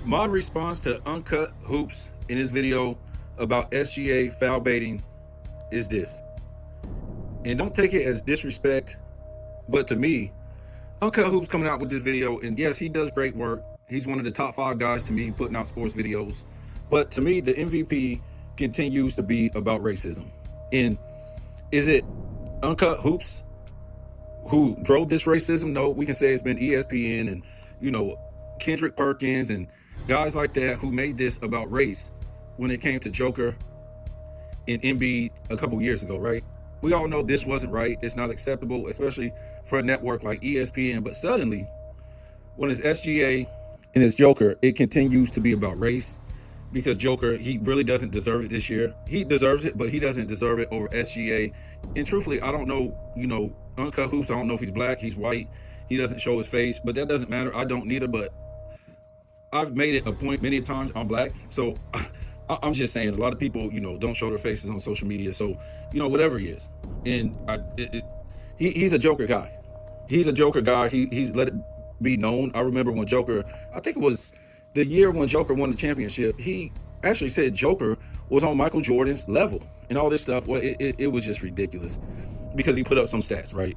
My response to Uncut Hoops in his video about SGA foul baiting is this. And don't take it as disrespect, but to me, Uncut Hoops coming out with this video, and yes, he does great work. He's one of the top 5 guys to me putting out sports videos. But to me, the MVP continues to be about racism. And is it Uncut Hoops who drove this racism? No, we can say it's been ESPN and, Kendrick Perkins and guys like that who made this about race when it came to Joker and Embiid a couple years ago, right? We all know this wasn't right. It's not acceptable, especially for a network like ESPN. But suddenly, when it's SGA and it's Joker, it continues to be about race because Joker, he really doesn't deserve it this year. He deserves it, but he doesn't deserve it over SGA. And truthfully, I don't know, Uncut Hoops, I don't know if he's black, he's white. He doesn't show his face, but that doesn't matter. I don't neither, but I've made it a point many times I'm black. So I'm just saying a lot of people, don't show their faces on social media. So, whatever he is. And he's a Joker guy. He's a Joker guy. He's let it be known. I remember when Joker, I think it was the year when Joker won the championship, he actually said Joker was on Michael Jordan's level and all this stuff. Well, it was just ridiculous because he put up some stats, right,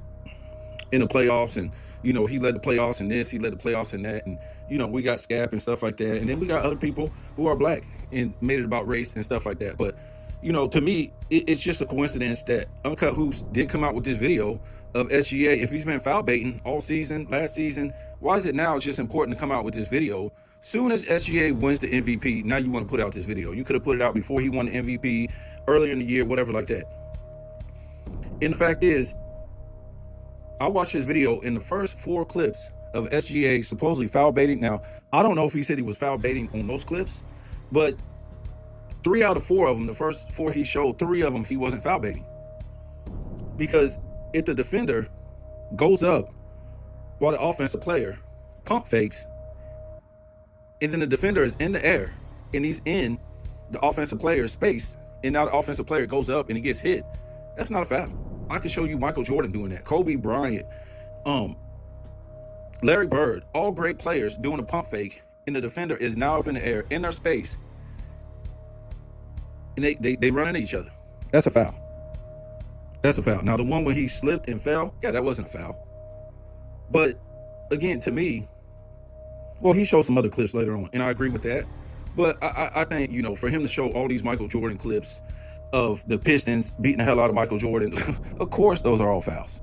in the playoffs. And, he led the playoffs in this, he led the playoffs in that. And, we got Scap and stuff like that. And then we got other people who are black and made it about race and stuff like that. But, to me, it's just a coincidence that Uncut Hoops did come out with this video of SGA. If he's been foul baiting all season, last season, why is it now it's just important to come out with this video? Soon as SGA wins the MVP, now you want to put out this video. You could have put it out before he won the MVP, earlier in the year, whatever like that. And the fact is, I watched this video in the first 4 clips of SGA supposedly foul baiting. Now, I don't know if he said he was foul baiting on those clips, but 3 out of 4 of them, the first 4 he showed, 3 of them he wasn't foul baiting. Because if the defender goes up while the offensive player pump fakes, and then the defender is in the air and he's in the offensive player's space, and now the offensive player goes up and he gets hit, that's not a foul. I can show you Michael Jordan doing that, Kobe Bryant, Larry Bird, all great players doing a pump fake, and the defender is now up in the air in their space, and they run into each other. That's a foul. That's a foul. Now, the one when he slipped and fell, yeah, that wasn't a foul. But again, to me, well, he showed some other clips later on, and I agree with that. But I think, for him to show all these Michael Jordan clips of the Pistons beating the hell out of Michael Jordan, of course those are all fouls.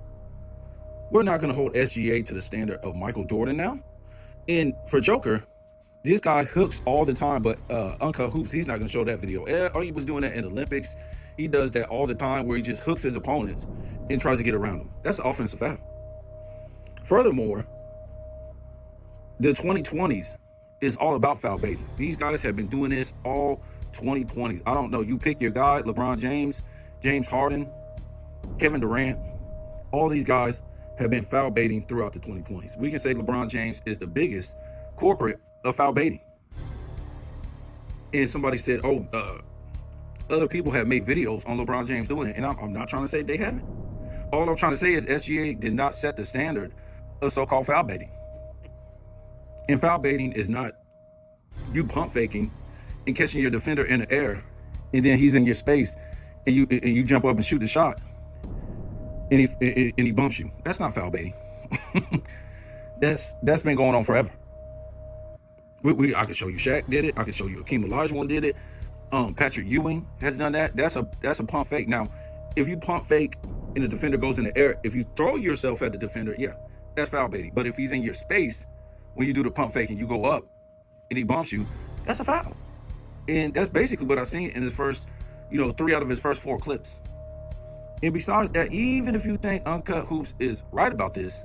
We're not going to hold SGA to the standard of Michael Jordan now. And for Joker, this guy hooks all the time, but Uncut Hoops, he's not going to show that video. Oh, he was doing that in the Olympics. He does that all the time where he just hooks his opponents and tries to get around them. That's an offensive foul. Furthermore, the 2020s is all about foul baiting. These guys have been doing this all 2020s. I don't know. You pick your guy, LeBron James, James Harden, Kevin Durant. All these guys have been foul baiting throughout the 2020s. We can say LeBron James is the biggest corporate of foul baiting. And somebody said, other people have made videos on LeBron James doing it. And I'm not trying to say they haven't. All I'm trying to say is SGA did not set the standard of so-called foul baiting. And foul baiting is not you pump faking and catching your defender in the air, and then he's in your space, and you jump up and shoot the shot, and he bumps you. That's not foul baiting. That's been going on forever. I can show you Shaq did it. I can show you Hakeem Olajuwon did it. Patrick Ewing has done that. That's a pump fake. Now, if you pump fake and the defender goes in the air, if you throw yourself at the defender, yeah, that's foul baiting. But if he's in your space when you do the pump fake and you go up and he bumps you, that's a foul. And that's basically what I've seen in his first, 3 out of his first 4 clips. And besides that, even if you think Uncut Hoops is right about this,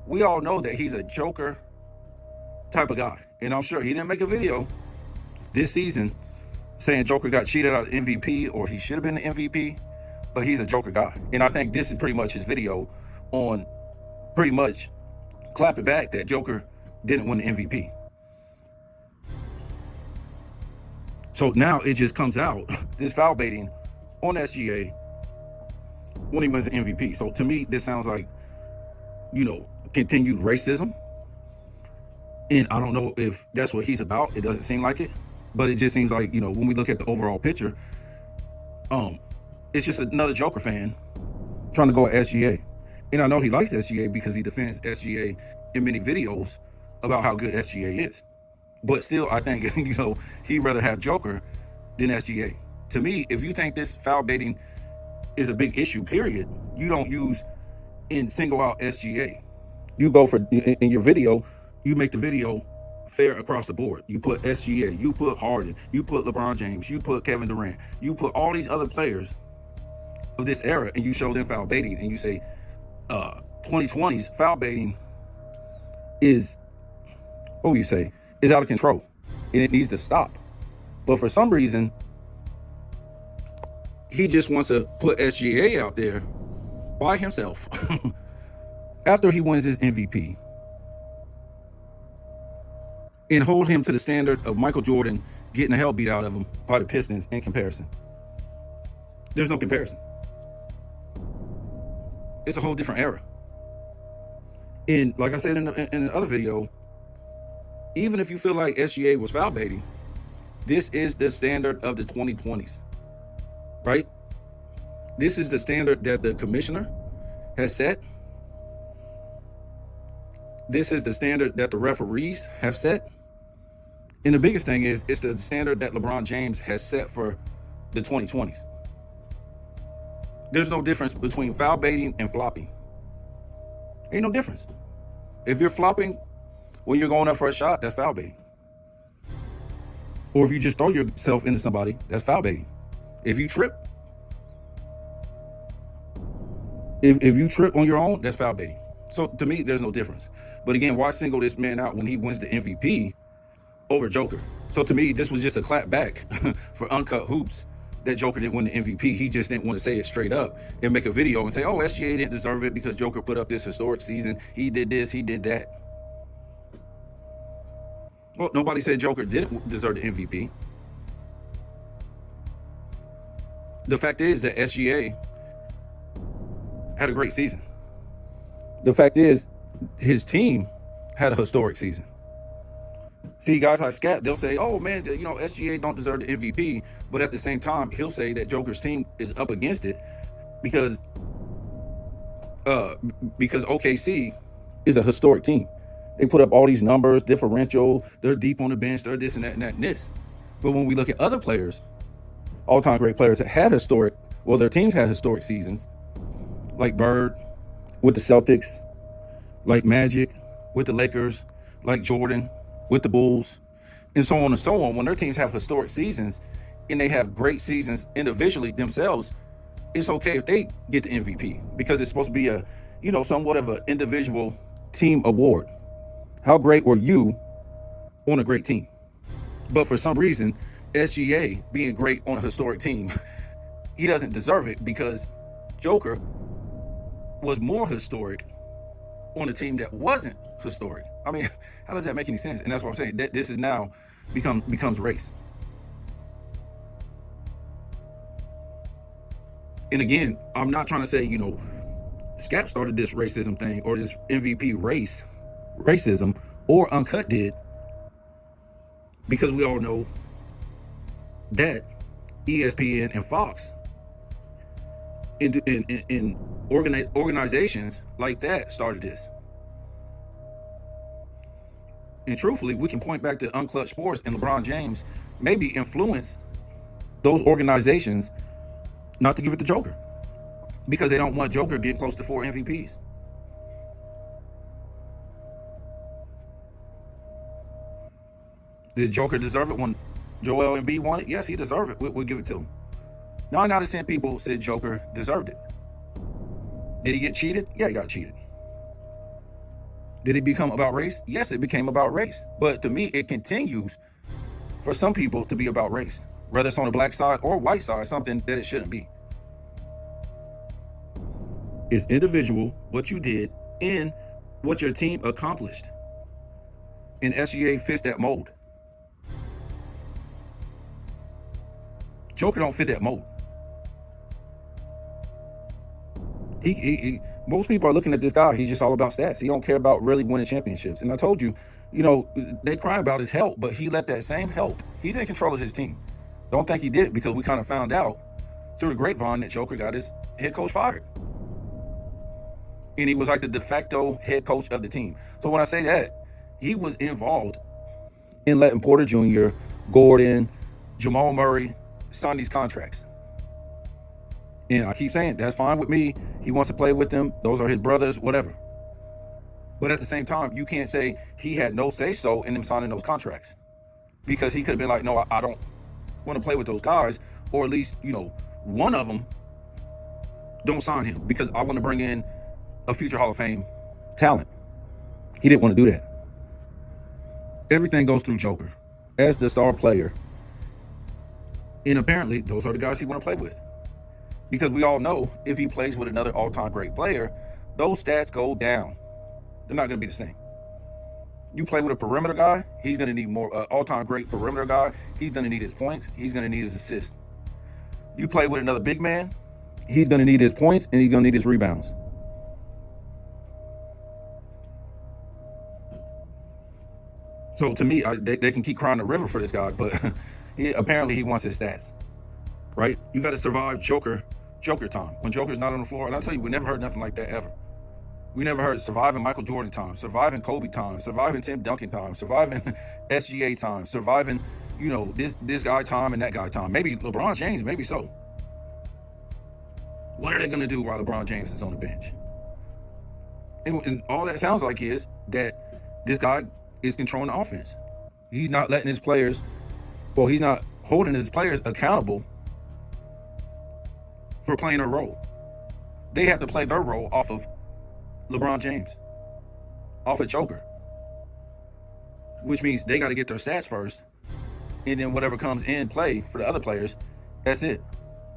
we all know that he's a Joker type of guy. And I'm sure he didn't make a video this season saying Joker got cheated out of MVP or he should have been the MVP, but he's a Joker guy. And I think this is pretty much his video on pretty much clapping back that Joker didn't win the MVP. So now it just comes out, this foul baiting on SGA when he wins the MVP. So to me, this sounds like, continued racism. And I don't know if that's what he's about. It doesn't seem like it, but it just seems like, when we look at the overall picture, it's just another Joker fan trying to go at SGA. And I know he likes SGA because he defends SGA in many videos about how good SGA is. But still, I think, he'd rather have Joker than SGA. To me, if you think this foul baiting is a big issue, period, you don't use and single out SGA. You go for, in your video, you make the video fair across the board. You put SGA, you put Harden, you put LeBron James, you put Kevin Durant, you put all these other players of this era, and you show them foul baiting, and you say 2020's foul baiting is, what would you say, is out of control, and it needs to stop. But for some reason, he just wants to put SGA out there by himself after he wins his MVP and hold him to the standard of Michael Jordan getting the hell beat out of him by the Pistons in comparison. There's no comparison. It's a whole different era. And like I said in the other video, even if you feel like SGA was foul baiting, this is the standard of the 2020s, right? This is the standard that the commissioner has set. This is the standard that the referees have set. And the biggest thing is, it's the standard that LeBron James has set for the 2020s. There's no difference between foul baiting and flopping. Ain't no difference. If you're flopping when you're going up for a shot, that's foul baiting. Or if you just throw yourself into somebody, that's foul baiting. If you trip, if you trip on your own, that's foul baiting. So to me, there's no difference. But again, why single this man out when he wins the MVP over Joker? So to me, this was just a clap back for Uncut Hoops that Joker didn't win the MVP. He just didn't want to say it straight up and make a video and say, oh, SGA didn't deserve it because Joker put up this historic season. He did this, he did that. Well, nobody said Joker didn't deserve the MVP. The fact is that SGA had a great season. The fact is, his team had a historic season. See, guys like Scat, they'll say, oh man, SGA don't deserve the MVP, but at the same time, he'll say that Joker's team is up against it because OKC is a historic team. They put up all these numbers, differential, they're deep on the bench, they're this and that and that and this. But when we look at other players, all-time great players that had their teams had historic seasons, like Bird with the Celtics, like Magic with the Lakers, like Jordan with the Bulls, and so on and so on. When their teams have historic seasons and they have great seasons individually themselves, it's okay if they get the MVP because it's supposed to be a, somewhat of an individual team award. How great were you on a great team? But for some reason, SGA being great on a historic team, he doesn't deserve it because Joker was more historic on a team that wasn't historic. I mean, how does that make any sense? And that's what I'm saying. That this is now becomes race. And again, I'm not trying to say, Scap started this racism thing or this MVP racism, or Uncut did, because we all know that ESPN and Fox in organizations like that started this. And truthfully, we can point back to Unclutch Sports and LeBron James maybe influenced those organizations not to give it to Joker because they don't want Joker getting close to 4 MVPs. Did Joker deserve it when Joel Embiid won it? Yes, he deserved it. We'll give it to him. 9 out of 10 people said Joker deserved it. Did he get cheated? Yeah, he got cheated. Did it become about race? Yes, it became about race. But to me, it continues for some people to be about race, whether it's on the black side or white side, something that it shouldn't be. It's individual, what you did, and what your team accomplished. And SGA fits that mold. Joker don't fit that mold. Most people are looking at this guy. He's just all about stats. He don't care about really winning championships. And I told you, they cry about his help, but he let that same help. He's in control of his team. Don't think he did, because we kind of found out through the grapevine that Joker got his head coach fired. And he was like the de facto head coach of the team. So when I say that, he was involved in letting Porter Jr., Gordon, Jamal Murray sign these contracts. And I keep saying, that's fine with me. He wants to play with them. Those are his brothers, whatever. But at the same time, you can't say he had no say-so in them signing those contracts. Because he could have been like, no, I don't want to play with those guys. Or at least, one of them, don't sign him, because I want to bring in a future Hall of Fame talent. He didn't want to do that. Everything goes through Joker as the star player. And apparently, those are the guys he want to play with. Because we all know, if he plays with another all-time great player, those stats go down. They're not going to be the same. You play with a perimeter guy, he's going to need more. All-time great perimeter guy, he's going to need his points, he's going to need his assists. You play with another big man, he's going to need his points, and he's going to need his rebounds. So to me, they can keep crying the river for this guy, but apparently he wants his stats, right? You got to survive Joker time. When Joker's not on the floor, and I'll tell you, we never heard nothing like that ever. We never heard surviving Michael Jordan time, surviving Kobe time, surviving Tim Duncan time, surviving SGA time, surviving, this guy time and that guy time. Maybe LeBron James, maybe so. What are they going to do while LeBron James is on the bench? And all that sounds like is that this guy is controlling the offense. He's not letting his players, he's not holding his players accountable for playing a role. They have to play their role off of LeBron James, off of Joker, which means they got to get their stats first, and then whatever comes in play for the other players, that's it.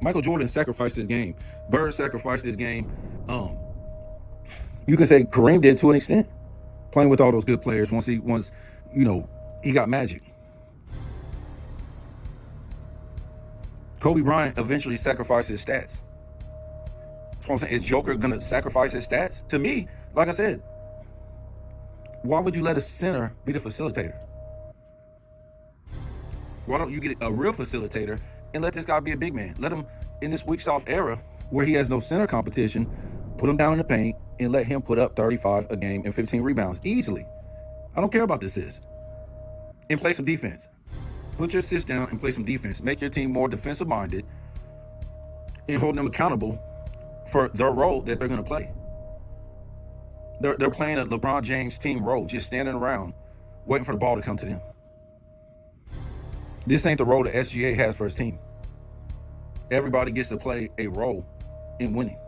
Michael Jordan sacrificed his game. Bird sacrificed his game. You can say Kareem did to an extent, playing with all those good players once he got magic. Kobe Bryant eventually sacrificed his stats. That's what I'm saying. Is Joker going to sacrifice his stats? To me, like I said, why would you let a center be the facilitator? Why don't you get a real facilitator and let this guy be a big man? Let him, in this weak soft era where he has no center competition, put him down in the paint and let him put up 35 a game and 15 rebounds easily. I don't care about the assist. And play some defense. Put your assist down and play some defense. Make your team more defensive minded and hold them accountable for their role that they're going to play. They're playing a LeBron James team role, just standing around waiting for the ball to come to them. This ain't the role that SGA has for his team. Everybody gets to play a role in winning.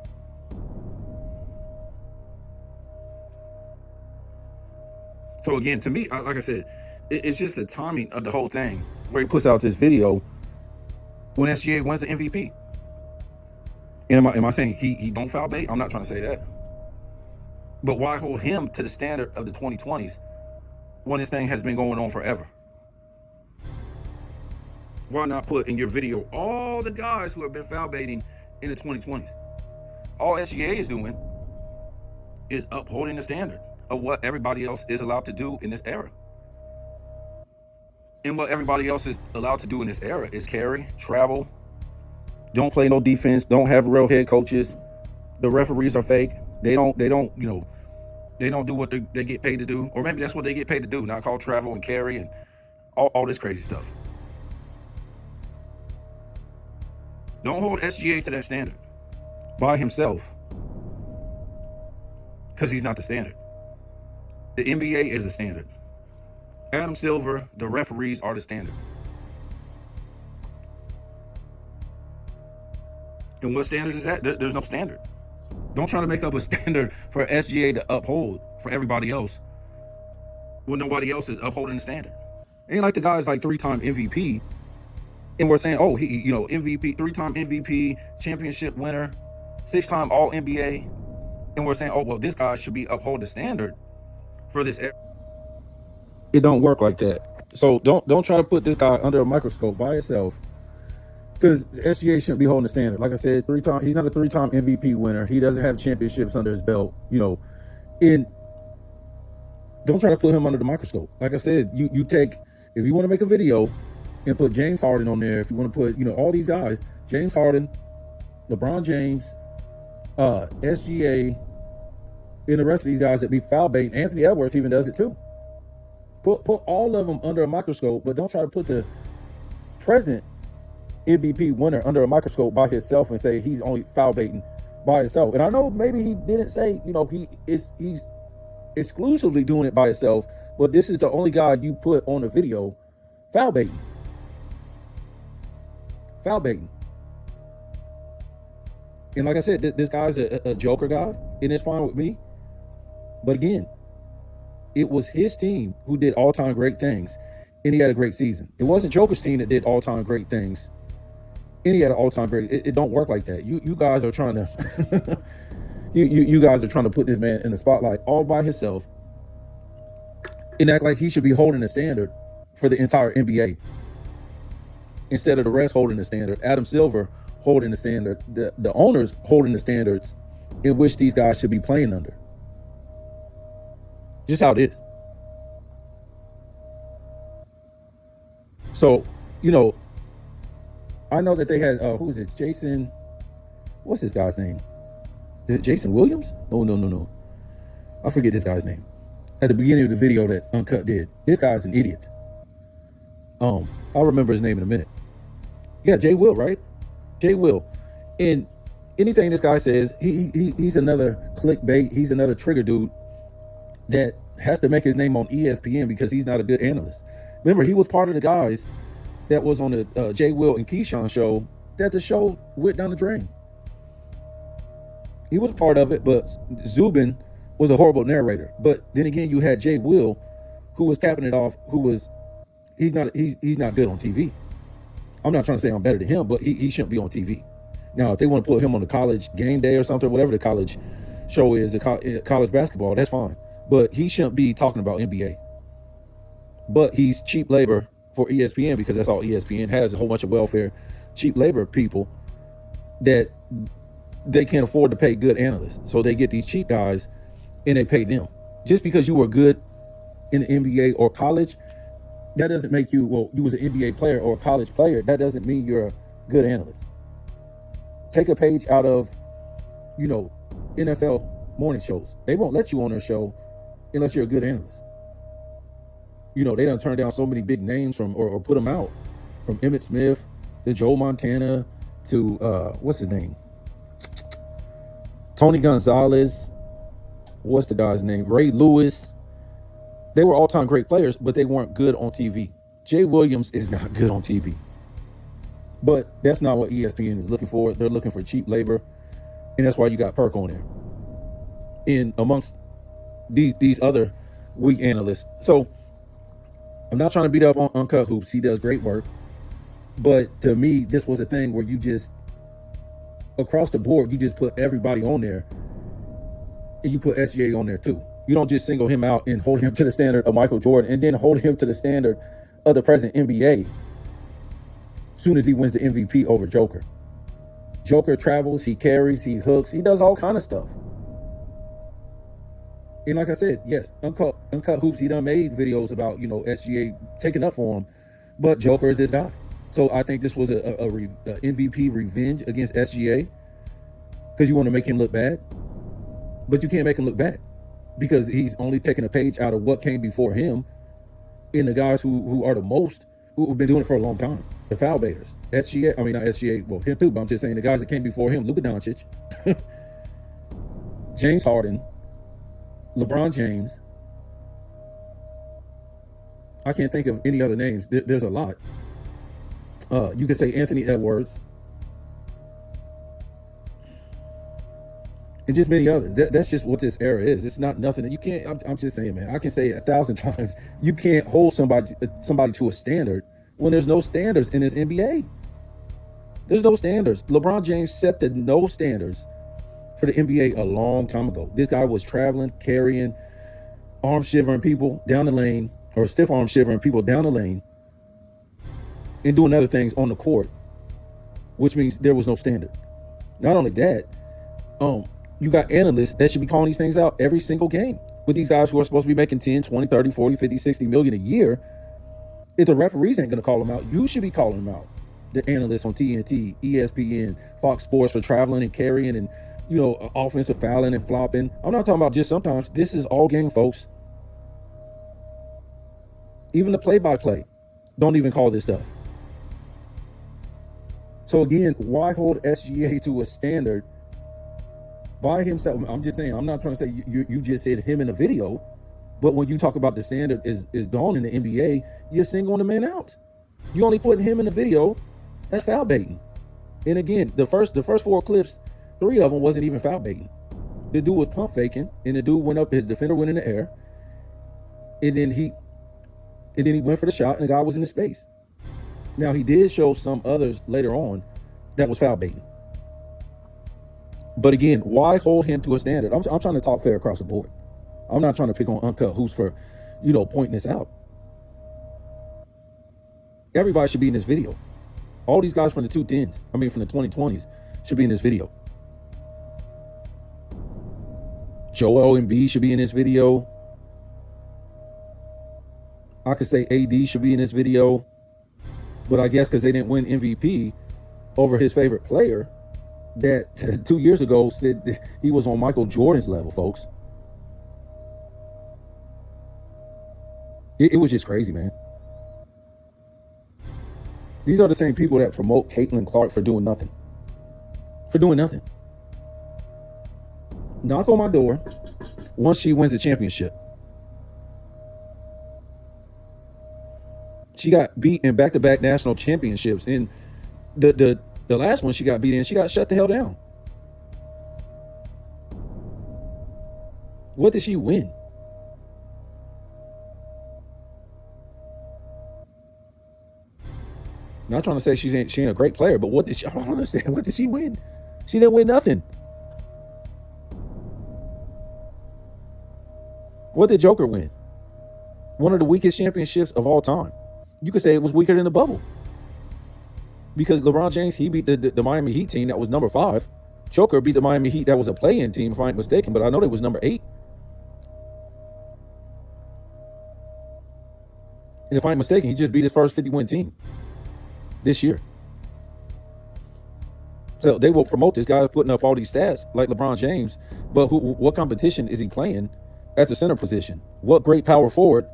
So again, to me, like I said, it's just the timing of the whole thing where he puts out this video when SGA wins the MVP. And am I saying he don't foul bait? I'm not trying to say that. But why hold him to the standard of the 2020s when this thing has been going on forever? Why not put in your video all the guys who have been foul baiting in the 2020s? All SGA is doing is upholding the standard of what everybody else is allowed to do in this era. And what everybody else is allowed to do in this era is carry, travel, don't play no defense, don't have real head coaches. The referees are fake. They don't do what they get paid to do. Or maybe that's what they get paid to do, not call travel and carry and all this crazy stuff. Don't hold SGA to that standard by himself, because he's not the standard. The NBA is the standard. Adam Silver, the referees are the standard. And what standard is that? There's no standard. Don't try to make up a standard for SGA to uphold for everybody else when nobody else is upholding the standard. Ain't like the guy's like 3-time MVP, and we're saying, oh, he, MVP, 3-time MVP, championship winner, 6-time All NBA, and we're saying, oh, well, this guy should be uphold the standard for this. It don't work like that. So don't try to put this guy under a microscope by itself, Because SGA shouldn't be holding the standard. Like I said, he's not a 3-time MVP winner. He doesn't have championships under his belt. And don't try to put him under the microscope. Like I said, you take, if you want to make a video and put James Harden on there, if you want to put, all these guys, James Harden, LeBron James, SGA, and the rest of these guys that be foul bait. Anthony Edwards even does it too. Put all of them under a microscope, but don't try to put the present MVP winner under a microscope by himself and say he's only foul baiting by himself. And I know maybe he didn't say, he's exclusively doing it by himself, but this is the only guy you put on the video foul baiting. Foul baiting. And like I said, this guy's a Joker guy, and it's fine with me. But again, it was his team who did all-time great things, and he had a great season. It wasn't Joker's team that did all-time great things, and he had an all-time great. It don't work like that. You guys are trying to, you guys are trying to put this man in the spotlight all by himself, and act like he should be holding the standard for the entire NBA instead of the rest holding the standard. Adam Silver holding the standard, the owners holding the standards in which these guys should be playing under. Just how it is. So, I know that they had, who is this? Jason, what's this guy's name? Is it Jason Williams? No. I forget this guy's name. At the beginning of the video that Uncut did. This guy's an idiot. I'll remember his name in a minute. Yeah, Jay Will, right? Jay Will. And anything this guy says, he's another clickbait. He's another trigger dude that has to make his name on ESPN because he's not a good analyst. Remember, he was part of the guys that was on the Jay Will and Keyshawn show that the show went down the drain. He was a part of it, but Zubin was a horrible narrator. But then again, you had Jay Will, who was capping it off, he's not good on TV. I'm not trying to say I'm better than him, but he shouldn't be on TV. Now, if they want to put him on the college game day or something, whatever the college show is, the college basketball, that's fine. But he shouldn't be talking about NBA. But he's cheap labor for ESPN because that's all ESPN has, a whole bunch of welfare, cheap labor people that they can't afford to pay good analysts. So they get these cheap guys and they pay them. Just because you were good in the NBA or college, that doesn't make you, you was an NBA player or a college player, that doesn't mean you're a good analyst. Take a page out of, NFL morning shows. They won't let you on their show unless you're a good analyst. They done turned down so many big names from, or put them out, from Emmitt Smith to Joe Montana to, what's his name? Tony Gonzalez. What's the guy's name? Ray Lewis. They were all-time great players, but they weren't good on TV. Jay Williams is not good on TV. But that's not what ESPN is looking for. They're looking for cheap labor, and that's why you got Perk on there. And amongst these other weak analysts. So I'm not trying to beat up on Uncut Hoops. He does great work. But to me, this was a thing where you just, across the board, you just put everybody on there, and you put SGA on there too. You don't just single him out and hold him to the standard of Michael Jordan and then hold him to the standard of the present NBA as soon as he wins the MVP over Joker. Joker travels, he carries, he hooks, he does all kind of stuff. And like I said, yes, Uncut Hoops, he done made videos about, SGA taking up for him, but Joker is this guy. So I think this was a MVP revenge against SGA because you want to make him look bad, but you can't make him look bad because he's only taking a page out of what came before him and the guys who are the most, who have been doing it for a long time, the foul baiters. SGA, I mean, not SGA, well, him too, but I'm just saying the guys that came before him, Luka Doncic, James Harden, LeBron James. I can't think of any other names. There's a lot. You could say Anthony Edwards. And just many others. That's just what this era is. It's not nothing that you can't, I'm just saying, man, I can say it 1,000 times. You can't hold somebody to a standard when there's no standards in this NBA. There's no standards. LeBron James set the no standards for the NBA a long time ago. This guy was traveling, carrying, arm shivering people down the lane, or stiff arm shivering people down the lane, and doing other things on the court which means there was no standard. Not only that, you got analysts that should be calling these things out every single game. With these guys who are supposed to be making 10, 20, 30, 40, 50, 60 million a year, if the referees ain't going to call them out, you should be calling them out. The analysts on TNT, ESPN, Fox Sports for traveling and carrying and, offensive fouling and flopping. I'm not talking about just sometimes. This is all game, folks. Even the play-by-play don't even call this stuff. So again, why hold SGA to a standard by himself? I'm just saying, I'm not trying to say you just said him in a video, but when you talk about the standard is gone in the NBA, you're singling the man out. You only putting him in the video, that's foul baiting. And again, the first 4 clips, 3 of them wasn't even foul baiting. The dude was pump faking, and the dude went up, his defender went in the air, and then he went for the shot, and the guy was in the space. Now, he did show some others later on that was foul baiting. But again, why hold him to a standard? I'm trying to talk fair across the board. I'm not trying to pick on Uncut Hoops for, pointing this out. Everybody should be in this video. All these guys from the 2010s, from the 2020s, should be in this video. Joel Embiid should be in this video. I could say AD should be in this video. But I guess because they didn't win MVP over his favorite player, that 2 years ago said that he was on Michael Jordan's level, folks. It was just crazy, man. These are the same people that promote Caitlin Clark for doing nothing. Knock on my door once she wins the championship. She got beat in back-to-back national championships. And the last one she got beat in, she got shut the hell down. What did she win? Not trying to say she ain't a great player, but what did she? I don't understand. What did she win? She didn't win nothing. What did Joker win? One of the weakest championships of all time. You could say it was weaker than the bubble. Because LeBron James, he beat the Miami Heat team that was number 5. Joker beat the Miami Heat that was a play-in team, if I'm not mistaken, but I know they was number 8. And if I'm mistaken, he just beat his first 50-win team this year. So they will promote this guy putting up all these stats like LeBron James, but what competition is he playing at the center position? What great power forward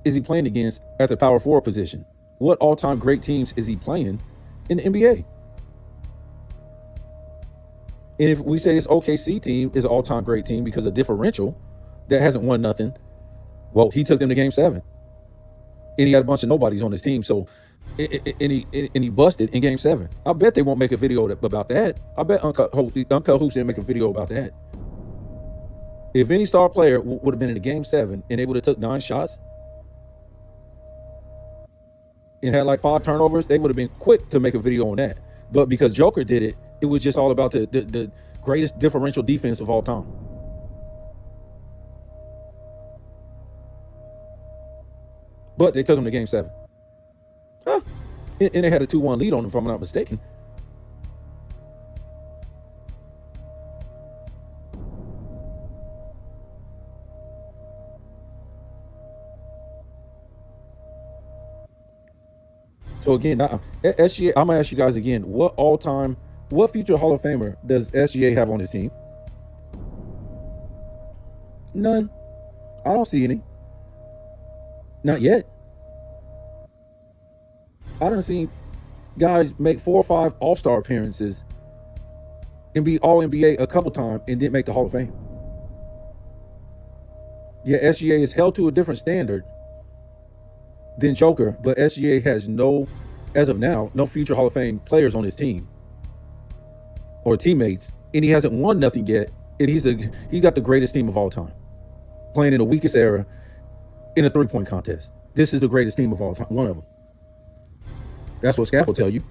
is he playing against at the power forward position? What all-time great teams is he playing in the NBA? And if we say this OKC team is an all-time great team because of differential that hasn't won nothing, well, he took them to Game 7. And he had a bunch of nobodies on his team, so and he busted in Game 7. I bet they won't make a video about that. I bet Uncut Hoops didn't make a video about that. If any star player would have been in the Game 7 and they would have took 9 shots and had like 5 turnovers, they would have been quick to make a video on that. But because Joker did it, it was just all about the greatest differential defense of all time. But they took him to Game 7. Huh. And they had a 2-1 lead on him, if I'm not mistaken. So again, SGA, I'm gonna ask you guys again, what future Hall of Famer does SGA have on his team? None. I don't see any. Not yet. I done seen guys make 4 or 5 All-Star appearances and be All-NBA a couple times and didn't make the Hall of Fame. Yeah, SGA is held to a different standard than Joker, but SGA has as of now, no future Hall of Fame players on his team or teammates, and he hasn't won nothing yet, and he got the greatest team of all time, playing in the weakest era in a 3-point contest. This is the greatest team of all time, one of them. That's what Scap will tell you.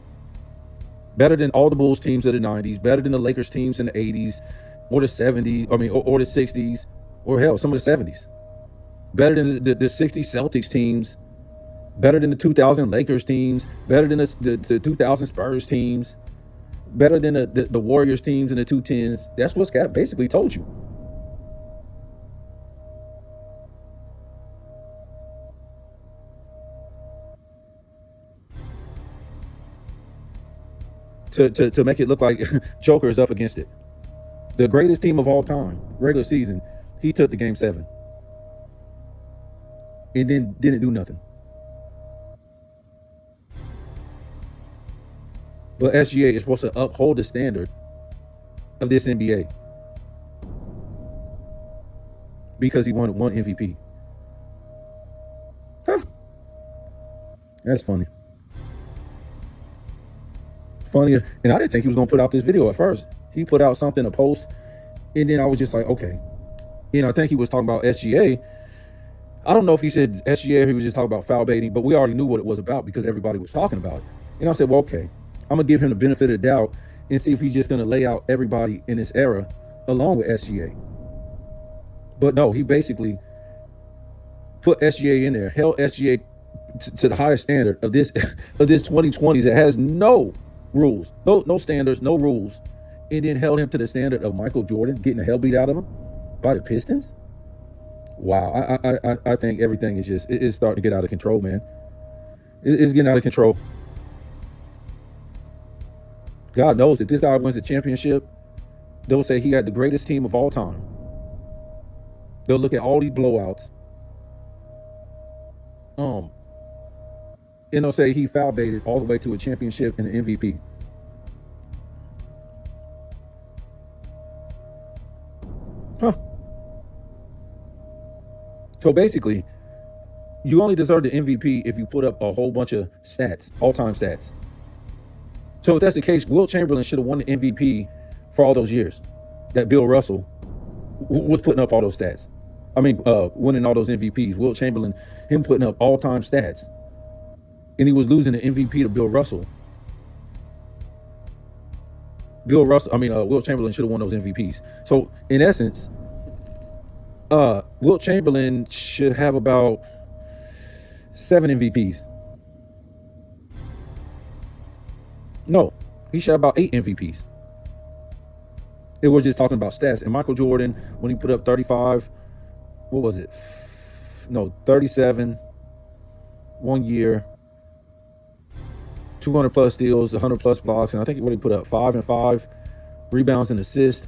Better than all the Bulls teams of the 90s, better than the Lakers teams in the 80s, or the 70s, or the 60s, or hell, some of the 70s. Better than the 60s Celtics teams, better than the 2000 Lakers teams, better than the 2000 Spurs teams, better than the Warriors teams and the 210s. That's what Scott basically told you. To make it look like Joker is up against it. The greatest team of all time, regular season, he took the game 7. And then didn't do nothing. But SGA is supposed to uphold the standard of this NBA because he won 1 MVP. Huh. That's funny. Funny. And I didn't think he was going to put out this video at first. He put out something, a post, and then I was just like, okay. I think he was talking about SGA. I don't know if he said SGA or he was just talking about foul baiting, but we already knew what it was about because everybody was talking about it. And I said, well, okay, I'm going to give him the benefit of the doubt and see if he's just going to lay out everybody in this era along with SGA. But no, he basically put SGA in there, held SGA to the highest standard of this 2020s that has no rules, no standards, no rules, and then held him to the standard of Michael Jordan getting the hell beat out of him by the Pistons. Wow, I think everything is just it's starting to get out of control, man. It's getting out of control. God knows that this guy wins the championship, they'll say he had the greatest team of all time. They'll look at all these blowouts. And they'll say he foul baited all the way to a championship and an MVP. Huh. So basically, you only deserve the MVP if you put up a whole bunch of stats, all-time stats. So if that's the case, Wilt Chamberlain should have won the MVP for all those years that Bill Russell was putting up all those stats. I mean, winning all those MVPs. Wilt Chamberlain, him putting up all-time stats. And he was losing the MVP to Bill Russell. Wilt Chamberlain should have won those MVPs. So in essence, Wilt Chamberlain should have about 7 MVPs. No, he should have about 8 MVPs. It was just talking about stats. And Michael Jordan, when he put up 35, what was it? No, 37, 1 year, 200 plus steals, 100 plus blocks, and I think what he put up 5 and 5 rebounds and assists.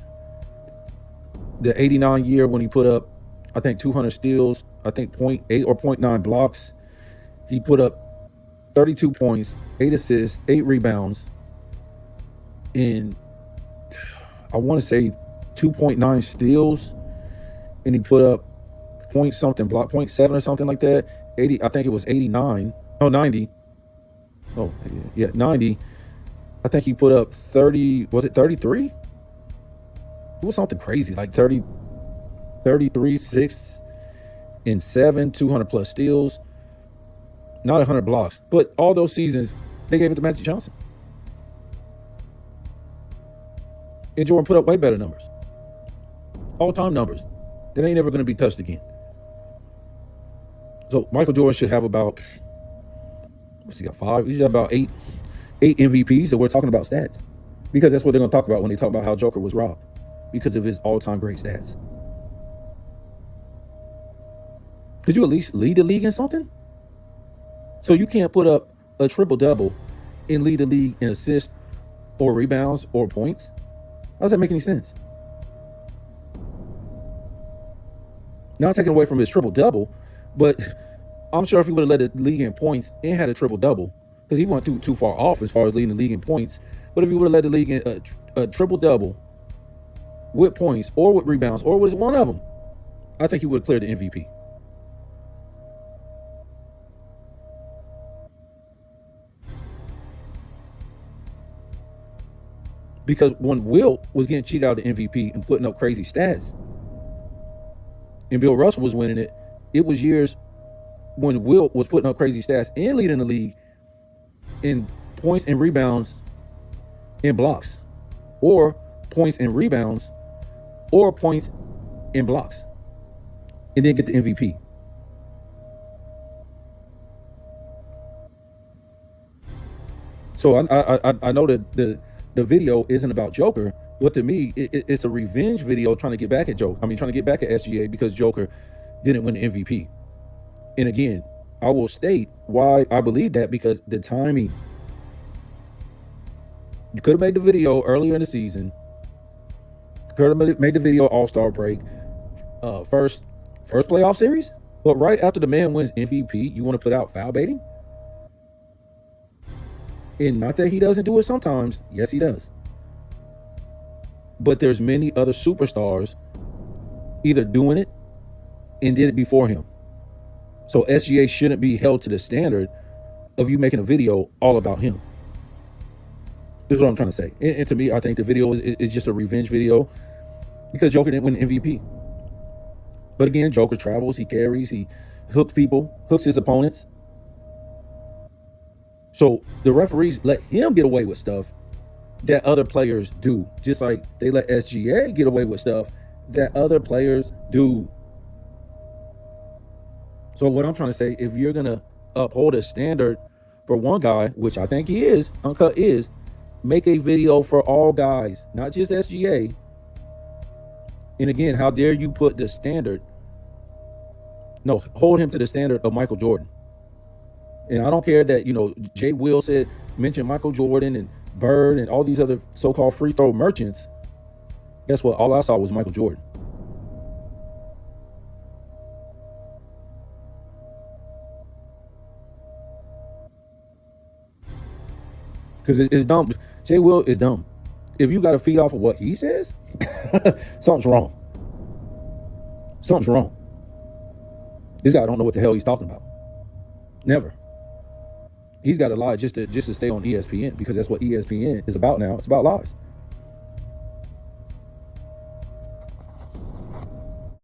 The 89 year when he put up, I think 200 steals, I think 0.8 or 0.9 blocks. He put up 32 points, 8 assists, 8 rebounds, and I want to say 2.9 steals, and he put up point something block, 0.7 or something like that. 80, I think it was 89. No, 90. Oh, yeah, 90. I think he put up 30, was it 33? It was something crazy, like 30, 33, 6 and 7, 200 plus steals, not 100 blocks. But all those seasons, they gave it to Magic Johnson. And Jordan put up way better numbers. All-time numbers. That ain't ever going to be touched again. So Michael Jordan should have about, what's he got, 5? He should have about 8 MVPs, and we're talking about stats. Because that's what they're going to talk about when they talk about how Joker was robbed. Because of his all-time great stats. Could you at least lead the league in something? So you can't put up a triple-double and lead the league in assists or rebounds or points? How does that make any sense? Not taking away from his triple-double, but I'm sure if he would have led the league in points and had a triple-double, because he went too far off as far as leading the league in points, but if he would have led the league in a triple-double with points or with rebounds or with one of them, I think he would have cleared the MVP. Because when Wilt was getting cheated out of the MVP and putting up crazy stats, and Bill Russell was winning it, it was years when Wilt was putting up crazy stats and leading the league in points and rebounds and blocks, or points and rebounds, or points and blocks, and then get the MVP. So I know that the video isn't about Joker, but to me, it's a revenge video trying to get back at Joker. I mean, trying to get back at SGA because Joker didn't win the MVP. And again, I will state why I believe that, because the timing. You could have made the video earlier in the season. Could have made the video All-Star break, first playoff series. But right after the man wins MVP, you want to put out foul baiting? And not that he doesn't do it sometimes. Yes, he does. But there's many other superstars either doing it and did it before him. So SGA shouldn't be held to the standard of you making a video all about him. This is what I'm trying to say. And to me, I think the video is just a revenge video because Joker didn't win MVP. But again, Joker travels, he carries, he hooks people, hooks his opponents. So the referees let him get away with stuff that other players do, just like they let SGA get away with stuff that other players do. So what I'm trying to say, if you're going to uphold a standard for one guy, which I think he is, Uncut is, make a video for all guys, not just SGA. And again, how dare you put the standard, no, hold him to the standard of Michael Jordan. And I don't care that, Jay Will mentioned Michael Jordan and Bird and all these other so-called free throw merchants. Guess what? All I saw was Michael Jordan. Because it's dumb. Jay Will is dumb. If you got to feed off of what he says, something's wrong. Something's wrong. This guy don't know what the hell he's talking about. Never. He's got to lie just to stay on ESPN, because that's what ESPN is about now. It's about lies.